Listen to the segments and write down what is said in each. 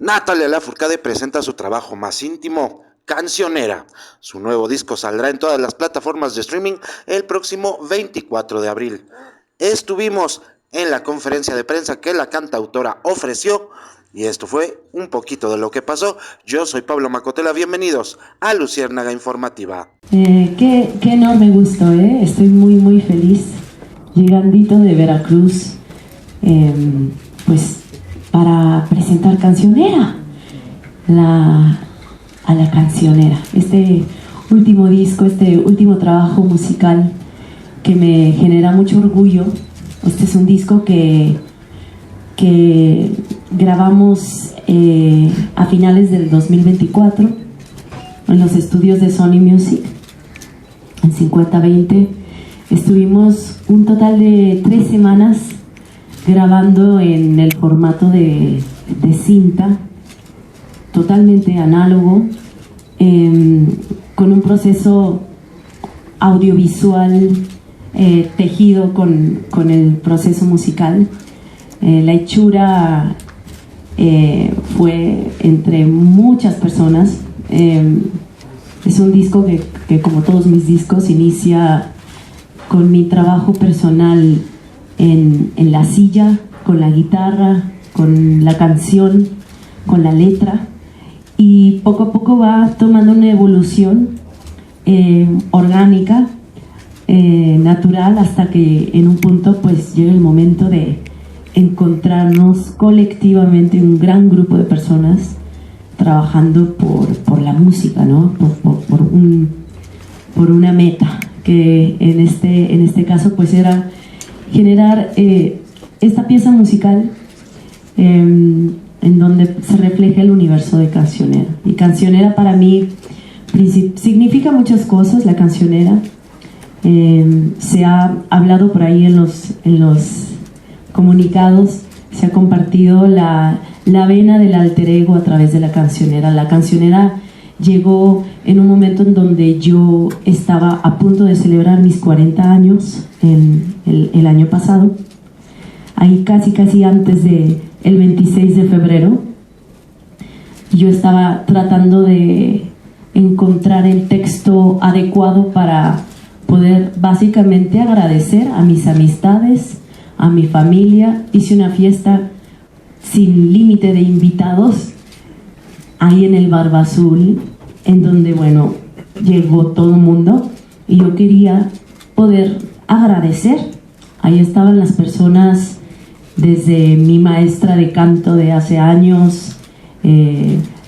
Natalia Lafourcade presenta su trabajo más íntimo, Cancionera. Su nuevo disco saldrá en todas las plataformas de streaming el próximo 24 de abril. Estuvimos en la conferencia de prensa que la cantautora ofreció y esto fue un poquito de lo que pasó. Yo soy Pablo Macotela, bienvenidos a Luciérnaga Informativa. Qué enorme gusto, estoy muy feliz, llegandito de Veracruz, pues para presentar Cancionera, a la Cancionera, este último disco, este último trabajo musical que me genera mucho orgullo. Este es un disco que grabamos a finales del 2024 en los estudios de Sony Music, en 5020. Estuvimos un total de 3 semanas grabando en el formato de cinta, totalmente análogo, con un proceso audiovisual tejido con el proceso musical. La hechura fue entre muchas personas. Es un disco que como todos mis discos inicia con mi trabajo personal en la silla, con la guitarra, con la canción, con la letra, y poco a poco va tomando una evolución orgánica, natural, hasta que en un punto pues llega el momento de encontrarnos colectivamente, un gran grupo de personas trabajando por la música, ¿no? por una meta, que en este caso pues era generar esta pieza musical en donde se refleja el universo de Cancionera. Y Cancionera para mí significa muchas cosas. La Cancionera se ha hablado por ahí en los comunicados, se ha compartido la vena del alter ego a través de la Cancionera. La Cancionera llegó en un momento en donde yo estaba a punto de celebrar mis 40 años el año pasado, ahí casi antes del 26 de febrero. Yo estaba tratando de encontrar el texto adecuado para poder básicamente agradecer a mis amistades, a mi familia. Hice una fiesta sin límite de invitados ahí en el Barba Azul, en donde, bueno, llegó todo el mundo y yo quería poder agradecer. Ahí estaban las personas, desde mi maestra de canto de hace años,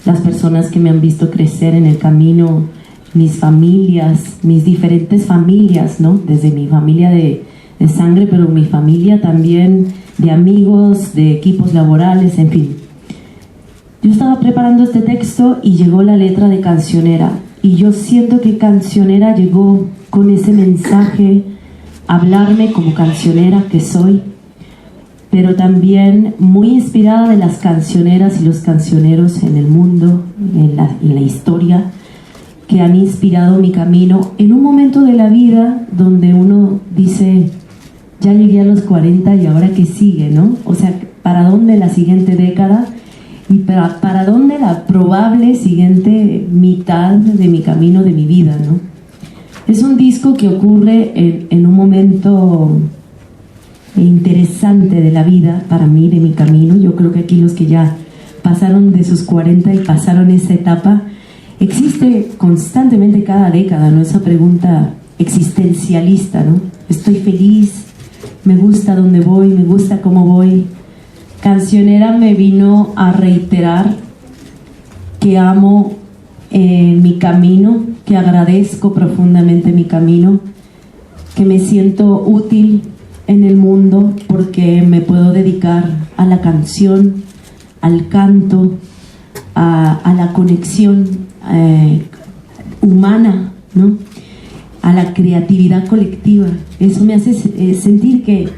las personas que me han visto crecer en el camino, mis familias, mis diferentes familias, ¿no? Desde mi familia de sangre, pero mi familia también de amigos, de equipos laborales, en fin. Yo estaba preparando este texto y llegó la letra de Cancionera, y yo siento que Cancionera llegó con ese mensaje a hablarme como cancionera que soy, pero también muy inspirada de las cancioneras y los cancioneros en el mundo, en la historia, que han inspirado mi camino en un momento de la vida donde uno dice: ya llegué a los 40 y ahora qué sigue, ¿no? O sea, ¿para dónde la siguiente década? Y para dónde la probable siguiente mitad de mi camino, de mi vida, ¿no? Es un disco que ocurre en un momento interesante de la vida para mí, de mi camino. Yo creo que aquí los que ya pasaron de sus 40 y pasaron esa etapa, existe constantemente cada década, ¿no? Esa pregunta existencialista, ¿no? Estoy feliz, me gusta dónde voy, me gusta cómo voy. Cancionera me vino a reiterar que amo mi camino, que agradezco profundamente mi camino, que me siento útil en el mundo porque me puedo dedicar a la canción, al canto, a la conexión humana, ¿no? A la creatividad colectiva. Eso me hace sentir que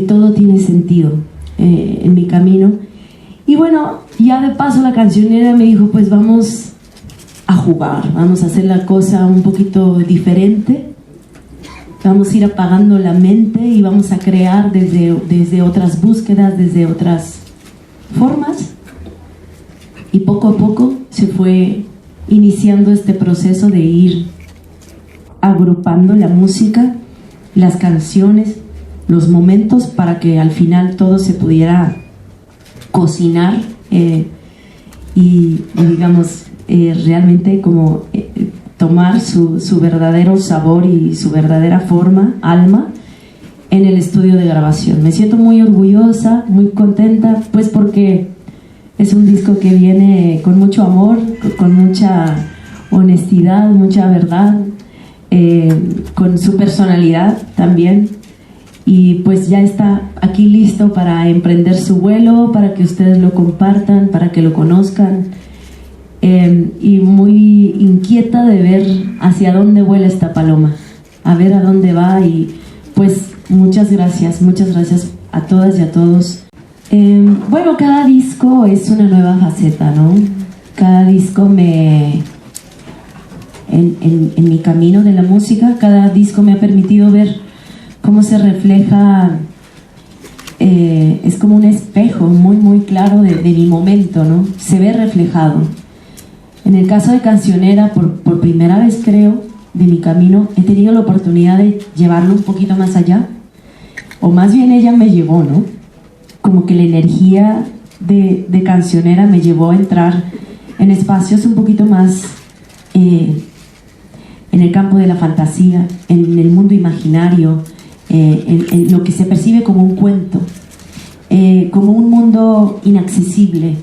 todo tiene sentido en mi camino. Y bueno, ya de paso la Cancionera me dijo: pues vamos a jugar, vamos a hacer la cosa un poquito diferente, vamos a ir apagando la mente y vamos a crear desde otras búsquedas, desde otras formas. Y poco a poco se fue iniciando este proceso de ir agrupando la música, las canciones, los momentos, para que al final todo se pudiera cocinar y digamos realmente como tomar su verdadero sabor y su verdadera forma, alma, en el estudio de grabación. Me siento muy orgullosa, muy contenta, pues porque es un disco que viene con mucho amor, con mucha honestidad, mucha verdad, con su personalidad también, y pues ya está aquí listo para emprender su vuelo, para que ustedes lo compartan, para que lo conozcan, y muy inquieta de ver hacia dónde vuela esta paloma, a ver a dónde va. Y pues muchas gracias a todas y a todos. Bueno, cada disco es una nueva faceta, ¿no? Cada disco en mi camino de la música, cada disco me ha permitido ver cómo se refleja, es como un espejo muy claro de mi momento, ¿no? Se ve reflejado. En el caso de Cancionera, por primera vez creo, de mi camino, he tenido la oportunidad de llevarlo un poquito más allá, o más bien ella me llevó, ¿no? Como que la energía de Cancionera me llevó a entrar en espacios un poquito más en el campo de la fantasía, en el mundo imaginario, en lo que se percibe como un cuento, como un mundo inaccesible.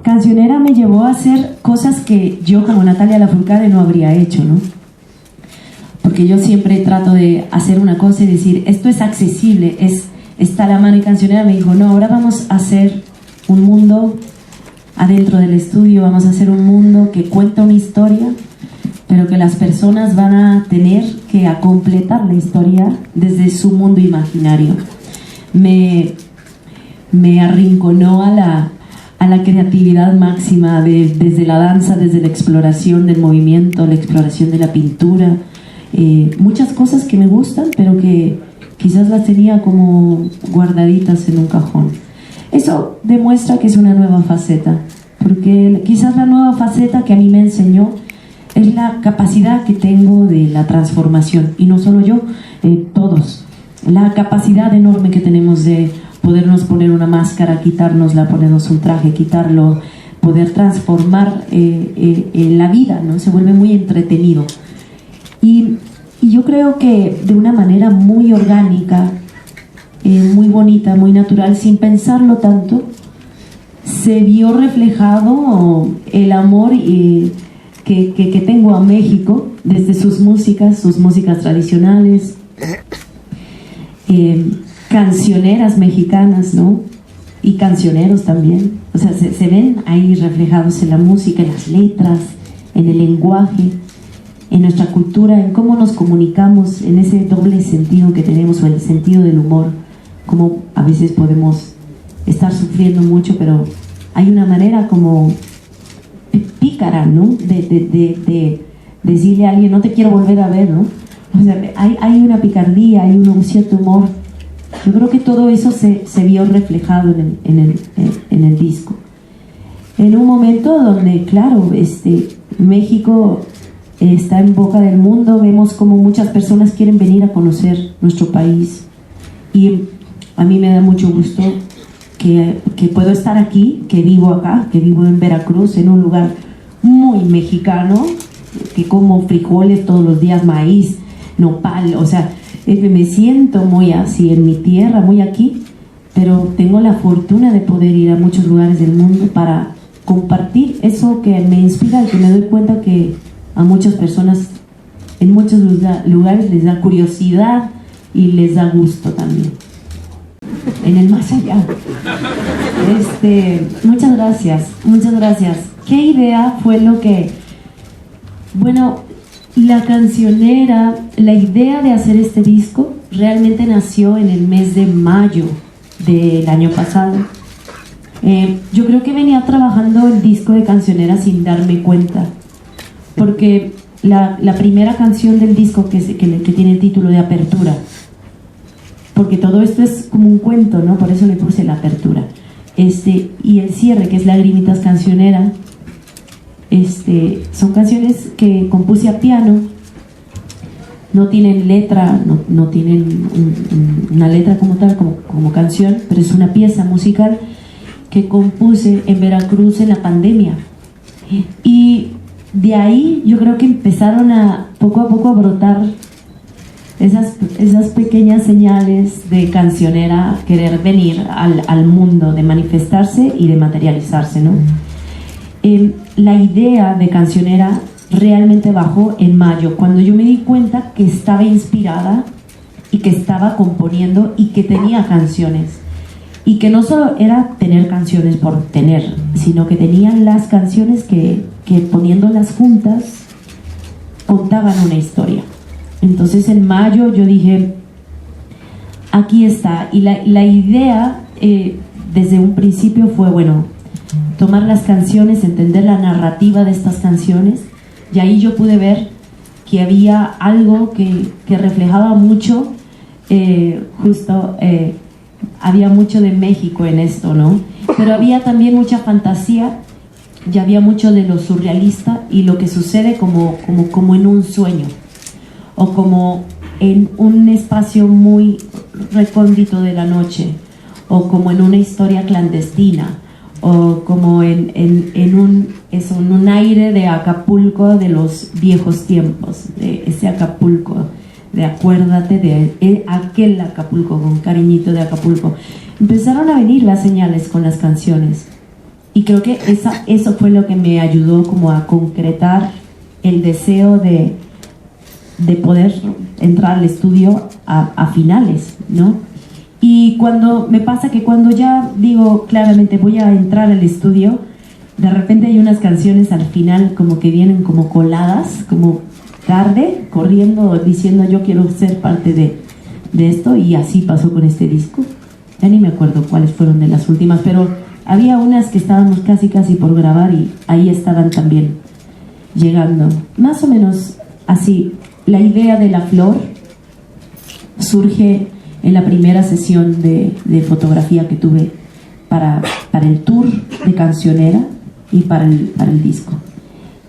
Cancionera me llevó a hacer cosas que yo, como Natalia Lafourcade, no habría hecho, ¿no? Porque yo siempre trato de hacer una cosa y decir, esto es accesible, está a la mano. Y Cancionera me dijo, no, ahora vamos a hacer un mundo adentro del estudio, vamos a hacer un mundo que cuenta una historia, pero que las personas van a tener que completar la historia desde su mundo imaginario. Me arrinconó a la creatividad máxima, desde la danza, desde la exploración del movimiento, la exploración de la pintura, muchas cosas que me gustan, pero que quizás las tenía como guardaditas en un cajón. Eso demuestra que es una nueva faceta, porque quizás la nueva faceta que a mí me enseñó es la capacidad que tengo de la transformación, y no solo yo, todos, la capacidad enorme que tenemos de podernos poner una máscara, quitárnosla, ponernos un traje, quitarlo, poder transformar la vida, ¿no? Se vuelve muy entretenido. Y yo creo que de una manera muy orgánica, muy bonita, muy natural, sin pensarlo tanto, se vio reflejado el amor que tengo a México, desde sus músicas tradicionales, cancioneras mexicanas, ¿no? Y cancioneros también. O sea, se ven ahí reflejados en la música, en las letras, en el lenguaje, en nuestra cultura, en cómo nos comunicamos, en ese doble sentido que tenemos, o el sentido del humor, cómo a veces podemos estar sufriendo mucho, pero hay una manera como pícara, ¿no? De decirle a alguien, no te quiero volver a ver, ¿no? O sea, hay una picardía, hay un cierto humor. Yo creo que todo eso se vio reflejado en el disco. En un momento donde, claro, México está en boca del mundo, vemos como muchas personas quieren venir a conocer nuestro país. Y a mí me da mucho gusto que puedo estar aquí, que vivo acá, que vivo en Veracruz, en un lugar muy mexicano, que como frijoles todos los días, maíz, nopal, o sea, me siento muy así en mi tierra, muy aquí, pero tengo la fortuna de poder ir a muchos lugares del mundo para compartir eso que me inspira, y que me doy cuenta que a muchas personas en muchos lugares les da curiosidad y les da gusto también, en el más allá. Muchas gracias. ¿Qué idea fue lo que... Bueno, la Cancionera, la idea de hacer este disco realmente nació en el mes de mayo del año pasado. Yo creo que venía trabajando el disco de Cancionera sin darme cuenta, porque la primera canción del disco que tiene el título de Apertura, porque todo esto es como un cuento, ¿no? Por eso le puse la apertura. y el cierre, que es Lagrimitas Cancionera. Son canciones que compuse a piano, no tienen letra, no tienen una letra como tal, como canción, pero es una pieza musical que compuse en Veracruz en la pandemia. Y de ahí yo creo que empezaron poco a poco a brotar esas pequeñas señales de cancionera, querer venir al mundo, de manifestarse y de materializarse, ¿no? La idea de cancionera realmente bajó en mayo, cuando yo me di cuenta que estaba inspirada y que estaba componiendo y que tenía canciones. Y que no solo era tener canciones por tener, sino que tenían las canciones que poniéndolas juntas contaban una historia. Entonces en mayo yo dije, aquí está. Y la idea desde un principio fue, bueno, tomar las canciones, entender la narrativa de estas canciones, y ahí yo pude ver que había algo que reflejaba mucho, había mucho de México en esto, ¿no? Pero había también mucha fantasía, y había mucho de lo surrealista y lo que sucede como en un sueño, o como en un espacio muy recóndito de la noche, o como en una historia clandestina, o como en un aire de Acapulco de los viejos tiempos, de ese Acapulco, de acuérdate de aquel Acapulco, con cariñito de Acapulco. Empezaron a venir las señales con las canciones, y creo que eso fue lo que me ayudó como a concretar el deseo de poder entrar al estudio a finales, ¿no? Y cuando me pasa que cuando ya digo claramente voy a entrar al estudio, de repente hay unas canciones al final como que vienen como coladas, como tarde, corriendo, diciendo yo quiero ser parte de esto, y así pasó con este disco. Ya ni me acuerdo cuáles fueron de las últimas, pero había unas que estábamos casi por grabar y ahí estaban también llegando. Más o menos así. La idea de La Flor surge en la primera sesión de fotografía que tuve para el tour de Cancionera y para el disco.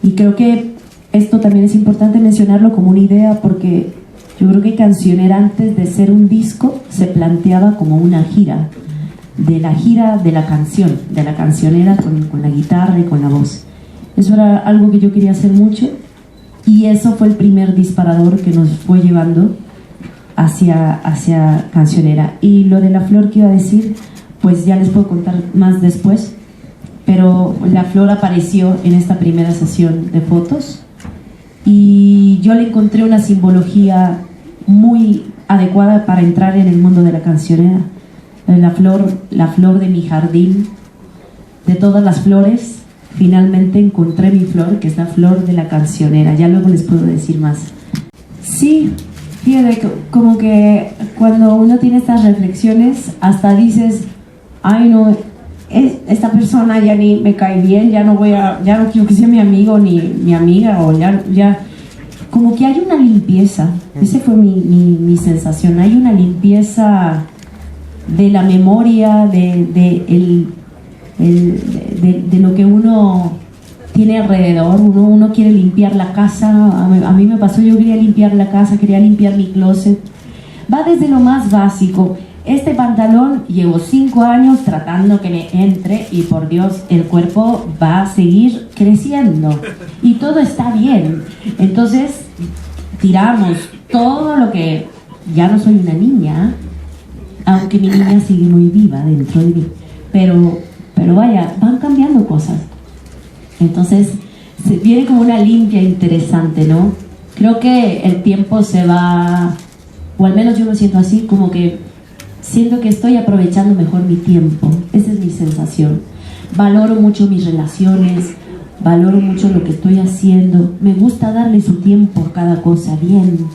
Y creo que esto también es importante mencionarlo como una idea, porque yo creo que Cancionera, antes de ser un disco, se planteaba como una gira de la canción, de la cancionera con la guitarra y con la voz. Eso era algo que yo quería hacer mucho, y eso fue el primer disparador que nos fue llevando hacia Cancionera. Y lo de La Flor que iba a decir, pues ya les puedo contar más después, pero La Flor apareció en esta primera sesión de fotos y yo le encontré una simbología muy adecuada para entrar en el mundo de la cancionera. La flor de mi jardín, de todas las flores, finalmente encontré mi flor, que es la flor de la cancionera. Ya luego les puedo decir más. Sí, fíjate, como que cuando uno tiene estas reflexiones, hasta dices, ay no, esta persona ya ni me cae bien, ya no quiero que sea mi amigo ni mi amiga, o ya como que hay una limpieza. Esa fue mi sensación. Hay una limpieza de la memoria, de lo que uno tiene alrededor. Uno quiere limpiar la casa. A mí me pasó, yo quería limpiar la casa, quería limpiar mi closet. Va desde lo más básico. Este pantalón llevo 5 años tratando que me entre, y por Dios, el cuerpo va a seguir creciendo y todo está bien. Entonces tiramos todo lo que... Ya no soy una niña, aunque mi niña sigue muy viva dentro de mí, pero vaya, van cambiando cosas. Entonces se viene como una limpia interesante, ¿no? Creo que el tiempo se va, o al menos yo lo siento así, como que siento que estoy aprovechando mejor mi tiempo. Esa es mi sensación. Valoro mucho mis relaciones, valoro mucho lo que estoy haciendo. Me gusta darle su tiempo a cada cosa, bien.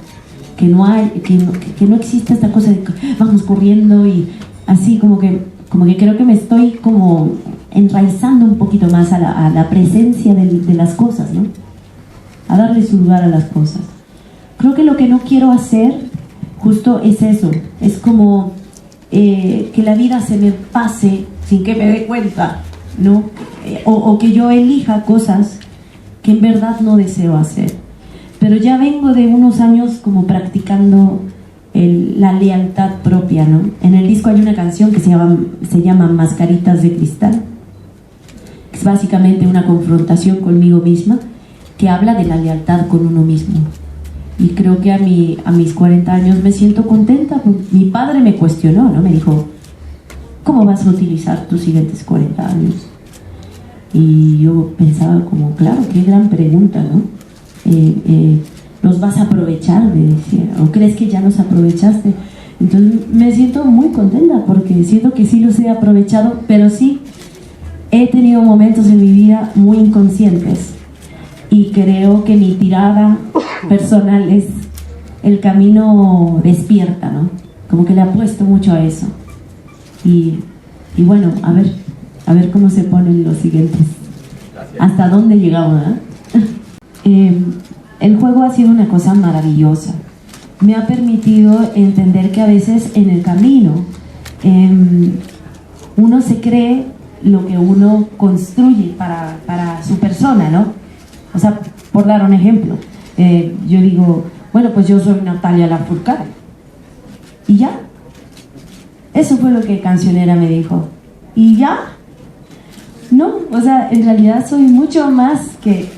Que no exista esta cosa de que vamos corriendo y así, como que creo que me estoy como enraizando un poquito más a la presencia de las cosas, ¿no? A darle su lugar a las cosas. Creo que lo que no quiero hacer justo es eso, es como que la vida se me pase sin que me dé cuenta, ¿no? O que yo elija cosas que en verdad no deseo hacer. Pero ya vengo de unos años como practicando la lealtad propia, ¿no? En el disco hay una canción que se llama Mascaritas de Cristal, que es básicamente una confrontación conmigo misma, que habla de la lealtad con uno mismo. Y creo que a mis 40 años me siento contenta. Mi padre me cuestionó, ¿no? Me dijo, ¿cómo vas a utilizar tus siguientes 40 años? Y yo pensaba como, claro, qué gran pregunta, ¿no? ¿Los vas a aprovechar? Me decía, ¿o crees que ya los aprovechaste? Entonces me siento muy contenta porque siento que sí los he aprovechado, pero sí he tenido momentos en mi vida muy inconscientes y creo que mi tirada personal es el camino despierta, ¿no? Como que le apuesto mucho a eso y bueno, a ver cómo se ponen los siguientes. ¿Hasta dónde llegamos, el juego ha sido una cosa maravillosa. Me ha permitido entender que a veces en el camino uno se cree lo que uno construye para su persona, ¿no? O sea, por dar un ejemplo, yo digo, bueno, pues yo soy Natalia Lafourcade y ya. Eso fue lo que Cancionera me dijo. ¿Y ya? No, o sea, en realidad soy mucho más que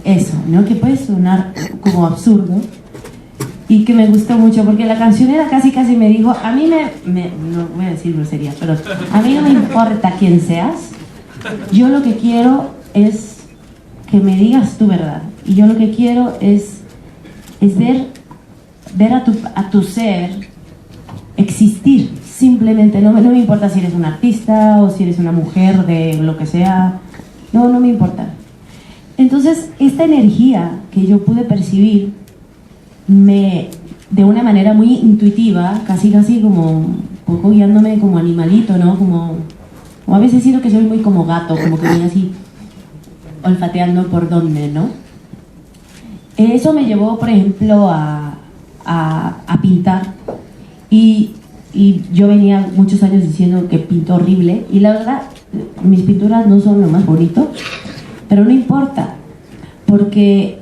eso, ¿no? Que puede sonar como absurdo y que me gustó mucho porque la Cancionera casi me dijo, a mí no voy a decir groserías, pero a mí no me importa quién seas, yo lo que quiero es que me digas tu verdad y yo lo que quiero es ver a tu ser existir, simplemente, no me importa si eres un artista o si eres una mujer de lo que sea, no me importa. Entonces, esta energía que yo pude percibir de una manera muy intuitiva, casi como un poco guiándome como animalito, ¿no? Como a veces siento que soy muy como gato, como que voy así olfateando por dónde, ¿no? Eso me llevó, por ejemplo, a pintar y yo venía muchos años diciendo que pinto horrible y la verdad, mis pinturas no son lo más bonito, pero no importa, porque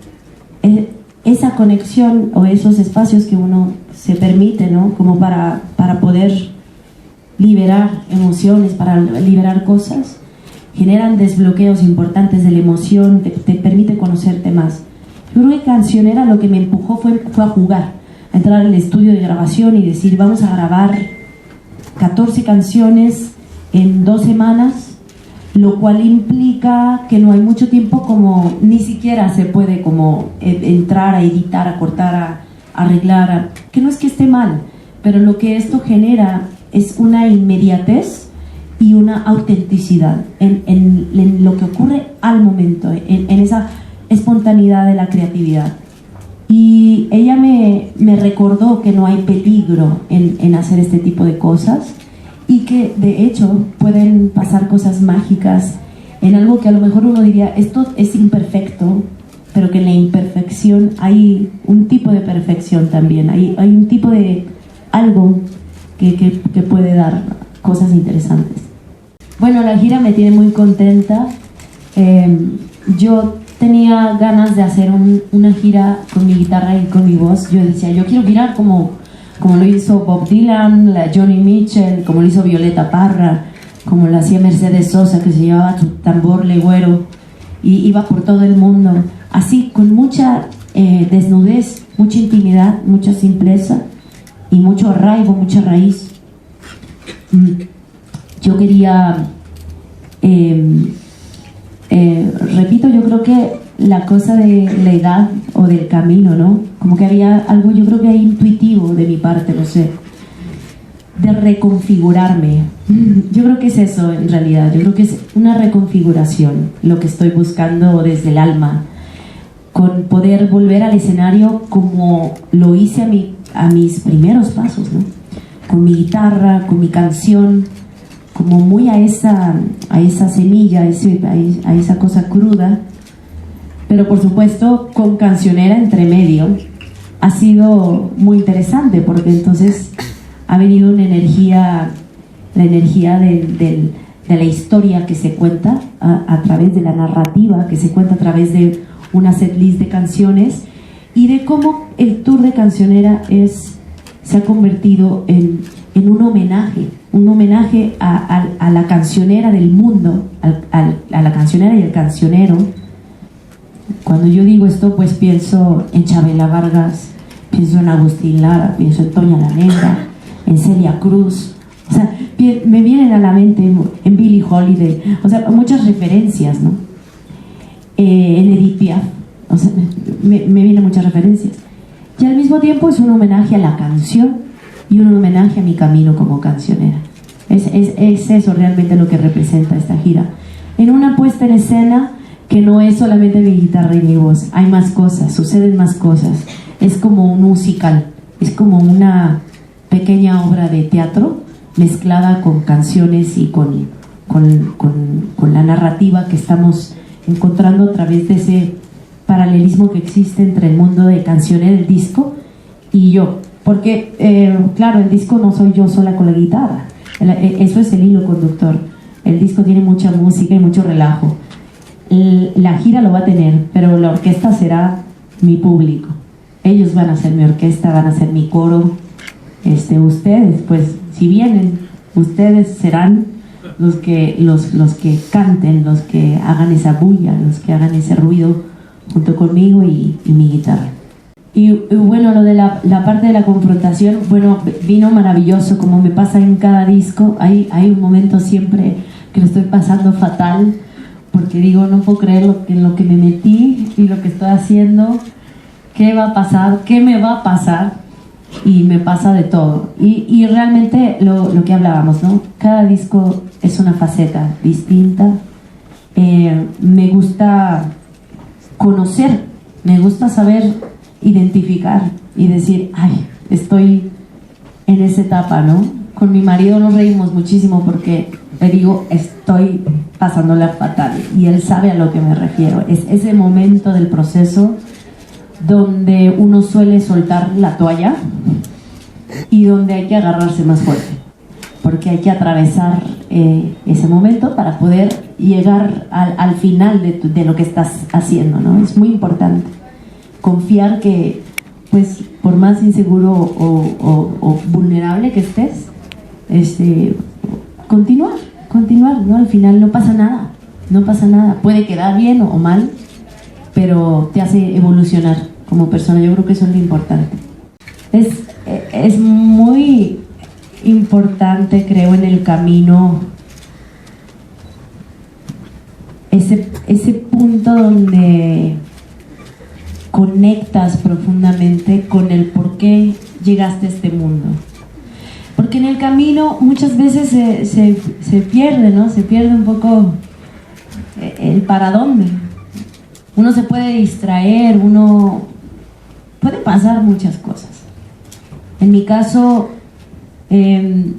esa conexión o esos espacios que uno se permite, ¿no? Como para poder liberar emociones, para liberar cosas, generan desbloqueos importantes de la emoción, te permite conocerte más. Yo creo que Cancionera lo que me empujó fue a jugar, a entrar al estudio de grabación y decir, vamos a grabar 14 canciones en 2 semanas, lo cual implica que no hay mucho tiempo, como ni siquiera se puede como entrar a editar, a cortar, a arreglar, que no es que esté mal, pero lo que esto genera es una inmediatez y una autenticidad en lo que ocurre al momento, en esa espontaneidad de la creatividad. Y ella me recordó que no hay peligro en hacer este tipo de cosas y que de hecho pueden pasar cosas mágicas en algo que a lo mejor uno diría, esto es imperfecto, pero que en la imperfección hay un tipo de perfección también, hay un tipo de algo que puede dar cosas interesantes. Bueno, la gira me tiene muy contenta. Yo tenía ganas de hacer una gira con mi guitarra y con mi voz. Yo decía, yo quiero girar como lo hizo Bob Dylan, la Johnny Mitchell, como lo hizo Violeta Parra, como lo hacía Mercedes Sosa, que se llevaba su tambor legüero y iba por todo el mundo, así, con mucha desnudez, mucha intimidad, mucha simpleza y mucho arraigo, mucha raíz. Yo quería, repito, yo creo que la cosa de la edad o del camino, ¿no? Como que había algo, yo creo que hay intuitivo de mi parte, no sé, de reconfigurarme. Yo creo que es eso en realidad, yo creo que es una reconfiguración lo que estoy buscando desde el alma, con poder volver al escenario como lo hice a mis primeros pasos, ¿no? Con mi guitarra, con mi canción, como muy a esa semilla, a esa cosa cruda, pero por supuesto con Cancionera entre medio. Ha sido muy interesante porque entonces ha venido una energía, la energía del de la historia que se cuenta a través de la narrativa que se cuenta a través de una setlist de canciones, y de cómo el tour de Cancionera se ha convertido en un homenaje a la cancionera del mundo, a la cancionera y el cancionero. Cuando yo digo esto, pues pienso en Chabela Vargas, pienso en Agustín Lara, pienso en Toña la Negra, en Celia Cruz. O sea, me vienen a la mente en Billie Holiday, o sea, muchas referencias, ¿no? En Edith Piaf, o sea, me vienen muchas referencias. Y al mismo tiempo es un homenaje a la canción y un homenaje a mi camino como cancionera. Es eso realmente lo que representa esta gira. En una puesta en escena que no es solamente mi guitarra y mi voz, hay más cosas, suceden más cosas. Es como un musical, es como una pequeña obra de teatro mezclada con canciones y con la narrativa que estamos encontrando a través de ese paralelismo que existe entre el mundo de canciones del disco y yo. Porque, claro, el disco no soy yo sola con la guitarra, eso es el hilo conductor. El disco tiene mucha música y mucho relajo. La gira lo va a tener, pero la orquesta será mi público. Ellos van a ser mi orquesta, van a ser mi coro. Ustedes, pues, si vienen, ustedes serán los que canten, los que hagan esa bulla, los que hagan ese ruido junto conmigo y mi guitarra. Y bueno, lo de la parte de la confrontación, bueno, vino maravilloso, como me pasa en cada disco. Hay un momento siempre que lo estoy pasando fatal, porque digo, no puedo creer en lo que me metí y lo que estoy haciendo. ¿Qué va a pasar? ¿Qué me va a pasar? Y me pasa de todo. Y realmente lo que hablábamos, ¿no? Cada disco es una faceta distinta. Me gusta conocer, me gusta saber identificar y decir, ay, estoy en esa etapa, ¿no? Con mi marido nos reímos muchísimo porque le digo, estoy pasándola fatal, y él sabe a lo que me refiero. Es ese momento del proceso donde uno suele soltar la toalla y donde hay que agarrarse más fuerte, porque hay que atravesar ese momento para poder llegar al final de lo que estás haciendo, ¿no? Es muy importante confiar que, pues, por más inseguro o vulnerable que estés, continuar, ¿no? Al final no pasa nada, puede quedar bien o mal, pero te hace evolucionar como persona. Yo creo que eso es lo importante. Es muy importante, creo, en el camino ese punto donde conectas profundamente con el por qué llegaste a este mundo. Porque en el camino muchas veces se pierde, ¿no? Se pierde un poco el para dónde. Uno se puede distraer, puede pasar muchas cosas. En mi caso, el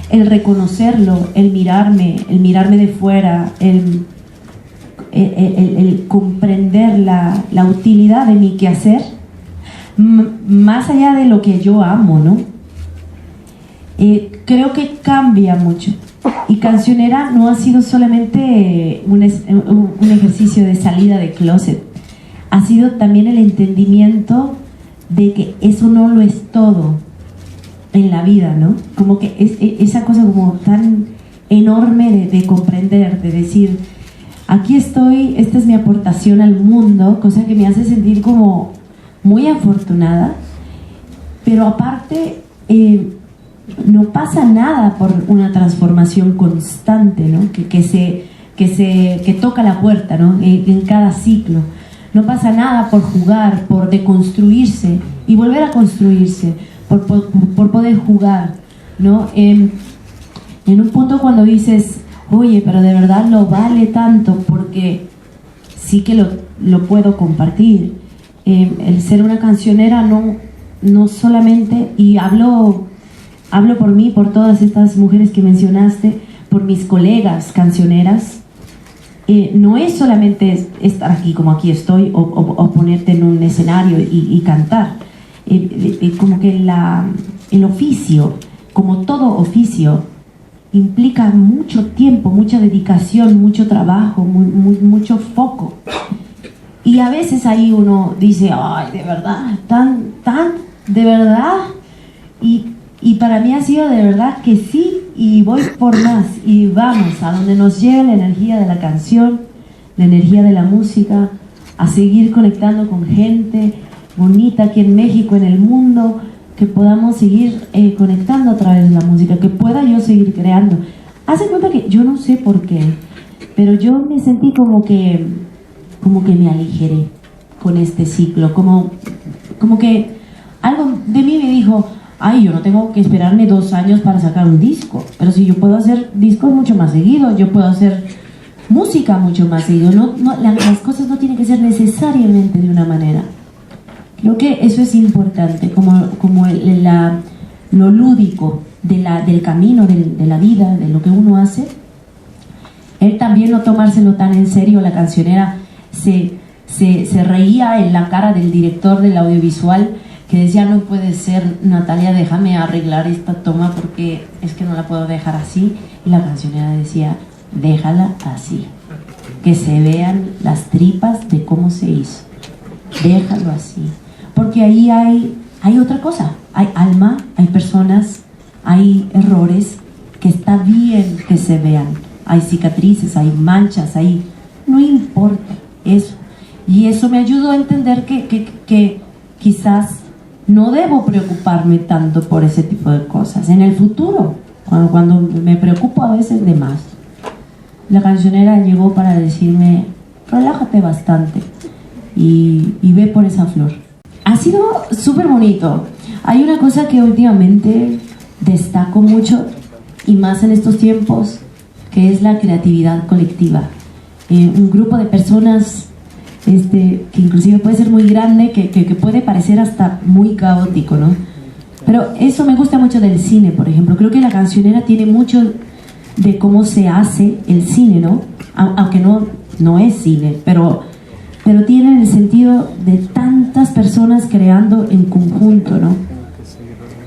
reconocerlo, el mirarme de fuera, el comprender la utilidad de mi quehacer, más allá de lo que yo amo, ¿no? Creo que cambia mucho. Y Cancionera no ha sido solamente un ejercicio de salida de closet, ha sido también el entendimiento de que eso no lo es todo en la vida, ¿no? Como que esa cosa como tan enorme de comprender, de decir, aquí estoy, esta es mi aportación al mundo, cosa que me hace sentir como muy afortunada, pero aparte no pasa nada por una transformación constante, ¿no? que toca la puerta, ¿no? En cada ciclo. No pasa nada por jugar, por deconstruirse y volver a construirse, por poder jugar, ¿no? En un punto cuando dices, oye, pero de verdad lo vale tanto, porque sí que lo puedo compartir. El ser una cancionera no solamente, y hablo por mí, por todas estas mujeres que mencionaste, por mis colegas cancioneras, no es solamente estar aquí como aquí estoy o ponerte en un escenario y cantar. Como que el oficio, como todo oficio, implica mucho tiempo, mucha dedicación, mucho trabajo, mucho foco. Y a veces ahí uno dice, ay, de verdad, de verdad. Y para mí ha sido de verdad que sí, y voy por más, y vamos, a donde nos lleve la energía de la canción, la energía de la música, a seguir conectando con gente bonita aquí en México, en el mundo, que podamos seguir conectando a través de la música, que pueda yo seguir creando. Hace cuenta que yo no sé por qué, pero yo me sentí como que me aligeré con este ciclo, como que algo de mí me dijo, ay, yo no tengo que esperarme 2 años para sacar un disco, pero si yo puedo hacer discos mucho más seguido, yo puedo hacer música mucho más seguido, las cosas no tienen que ser necesariamente de una manera. Creo que eso es importante, como lo lúdico del camino, de la vida, de lo que uno hace. Él también no tomárselo tan en serio. La cancionera se reía en la cara del director del audiovisual, que decía, no puede ser, Natalia, déjame arreglar esta toma porque es que no la puedo dejar así. Y la cancionera decía, déjala así, que se vean las tripas de cómo se hizo, déjalo así, porque ahí hay otra cosa, hay alma, hay personas, hay errores que está bien que se vean, hay cicatrices, hay manchas, no importa eso. Y eso me ayudó a entender que quizás no debo preocuparme tanto por ese tipo de cosas en el futuro, cuando me preocupo a veces de más. La cancionera llegó para decirme, relájate bastante y ve por esa flor. Ha sido súper bonito. Hay una cosa que últimamente destaco mucho, y más en estos tiempos, que es la creatividad colectiva. Un grupo de personas que inclusive puede ser muy grande, que puede parecer hasta muy caótico, ¿no? Pero eso me gusta mucho del cine, por ejemplo. Creo que la cancionera tiene mucho de cómo se hace el cine, ¿no? Aunque no es cine, pero tiene el sentido de tantas personas creando en conjunto, ¿no?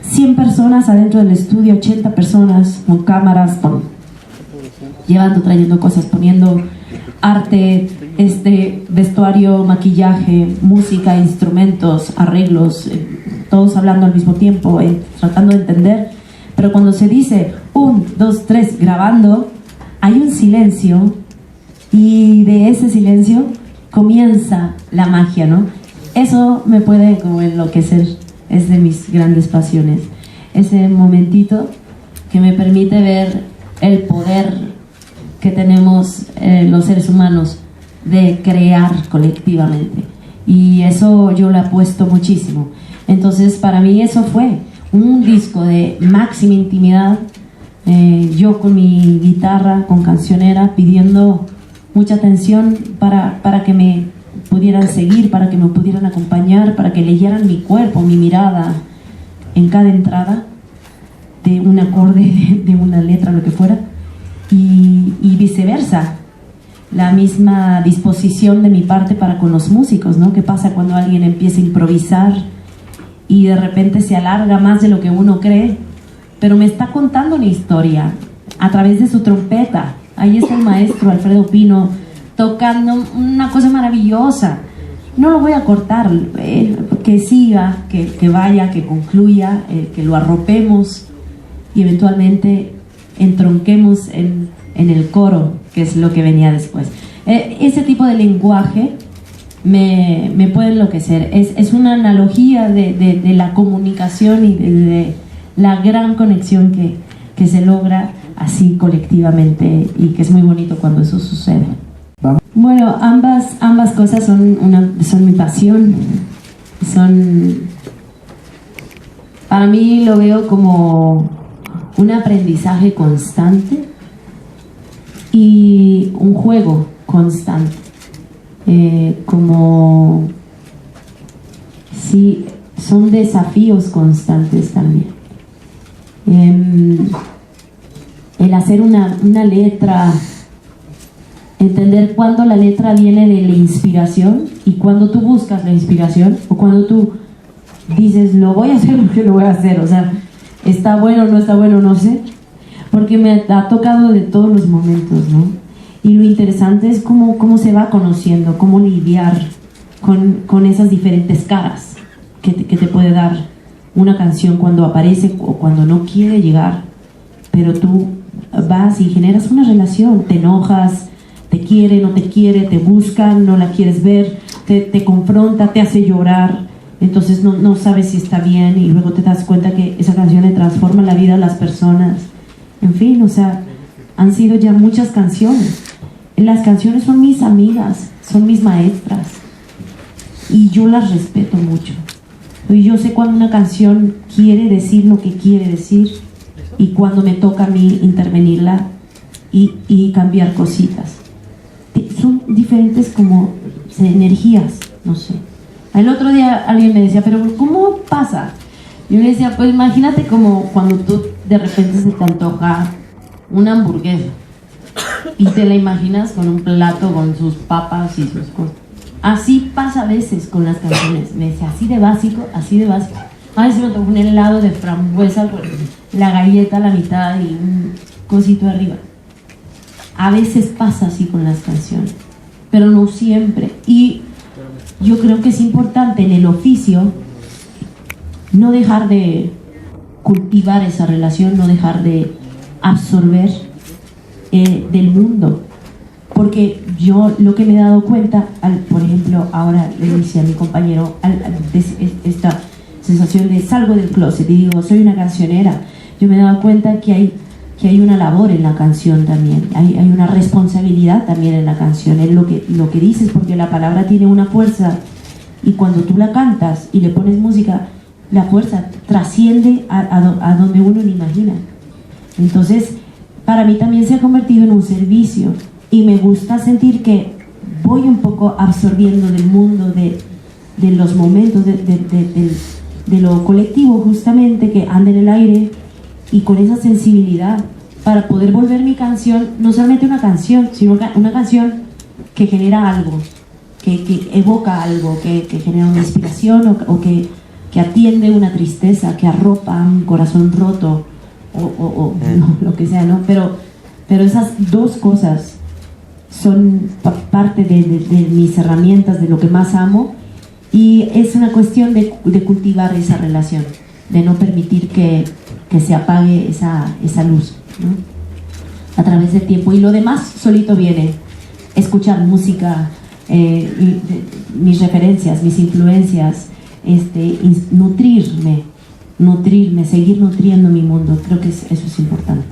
100 personas adentro del estudio, 80 personas con cámaras, trayendo cosas, poniendo arte, vestuario, maquillaje, música, instrumentos, arreglos, todos hablando al mismo tiempo, tratando de entender. Pero cuando se dice 1, 2, 3, grabando, hay un silencio, y de ese silencio comienza la magia, ¿no? Eso me puede como enloquecer, es de mis grandes pasiones. Ese momentito que me permite ver el poder que tenemos los seres humanos de crear colectivamente. Y eso yo lo apuesto muchísimo. Entonces, para mí eso fue un disco de máxima intimidad, yo con mi guitarra, con cancionera, pidiendo mucha atención para que me pudieran seguir, para que me pudieran acompañar, para que leyeran mi cuerpo, mi mirada en cada entrada de un acorde, de una letra, lo que fuera, y viceversa, la misma disposición de mi parte para con los músicos, ¿no? ¿Qué pasa cuando alguien empieza a improvisar y de repente se alarga más de lo que uno cree, pero me está contando una historia a través de su trompeta? Ahí está el maestro Alfredo Pino tocando una cosa maravillosa. No lo voy a cortar, que siga, que vaya, que concluya, que lo arropemos y eventualmente entronquemos en el coro, que es lo que venía después. Ese tipo de lenguaje me puede enloquecer. Es una analogía de la comunicación y de la gran conexión que se logra así colectivamente, y que es muy bonito cuando eso sucede. Bueno, ambas cosas son mi pasión. Para mí lo veo como un aprendizaje constante y un juego constante. Como sí, son desafíos constantes también. El hacer una letra, entender cuándo la letra viene de la inspiración y cuándo tú buscas la inspiración, o cuando tú dices, lo voy a hacer porque lo voy a hacer, o sea, está bueno o no está bueno, no sé. porque me ha tocado de todos los momentos, ¿no? Y lo interesante es cómo se va conociendo, cómo lidiar con esas diferentes caras que te puede dar una canción cuando aparece o cuando no quiere llegar, pero tú vas y generas una relación, te enojas, te quiere, no te quiere, te busca, no la quieres ver, te confronta, te hace llorar, entonces no sabes si está bien y luego te das cuenta que esa canción le transforma la vida a las personas. En fin, o sea, han sido ya muchas canciones. Las canciones son mis amigas, son mis maestras y yo las respeto mucho. Y yo sé cuando una canción quiere decir lo que quiere decir y cuando me toca a mí intervenirla y cambiar cositas. Son diferentes como energías, no sé. El otro día alguien me decía, pero ¿cómo pasa? Yo le decía, pues imagínate como cuando tú de repente se te antoja una hamburguesa y te la imaginas con un plato con sus papas y sus cosas. Así pasa a veces con las canciones. Me decía, así de básico, así de básico. A veces me tocó un helado de frambuesa con la galleta a la mitad y un cosito arriba. A veces pasa así con las canciones, pero no siempre. Y yo creo que es importante en el oficio no dejar de cultivar esa relación, no dejar de absorber del mundo. Porque yo lo que me he dado cuenta, por ejemplo, ahora le decía a mi compañero, esta sensación de salgo del closet y digo, soy una cancionera, yo me he dado cuenta que hay una labor en la canción también, hay una responsabilidad también en la canción, en lo que dices, porque la palabra tiene una fuerza y cuando tú la cantas y le pones música, la fuerza trasciende a donde uno lo imagina. Entonces, para mí también se ha convertido en un servicio y me gusta sentir que voy un poco absorbiendo del mundo, de los momentos, de lo colectivo justamente que anda en el aire y con esa sensibilidad para poder volver mi canción, no solamente una canción, sino una canción que genera algo, que evoca algo, que genera una inspiración o que atiende una tristeza, que arropa un corazón roto o no, lo que sea, ¿no? Pero esas dos cosas son parte de mis herramientas, de lo que más amo, y es una cuestión de cultivar esa relación, de no permitir que se apague esa luz, ¿no? A través del tiempo, y lo demás solito viene. Escuchar música, mis referencias, mis influencias, nutrirme, seguir nutriendo mi mundo. Creo que eso es importante.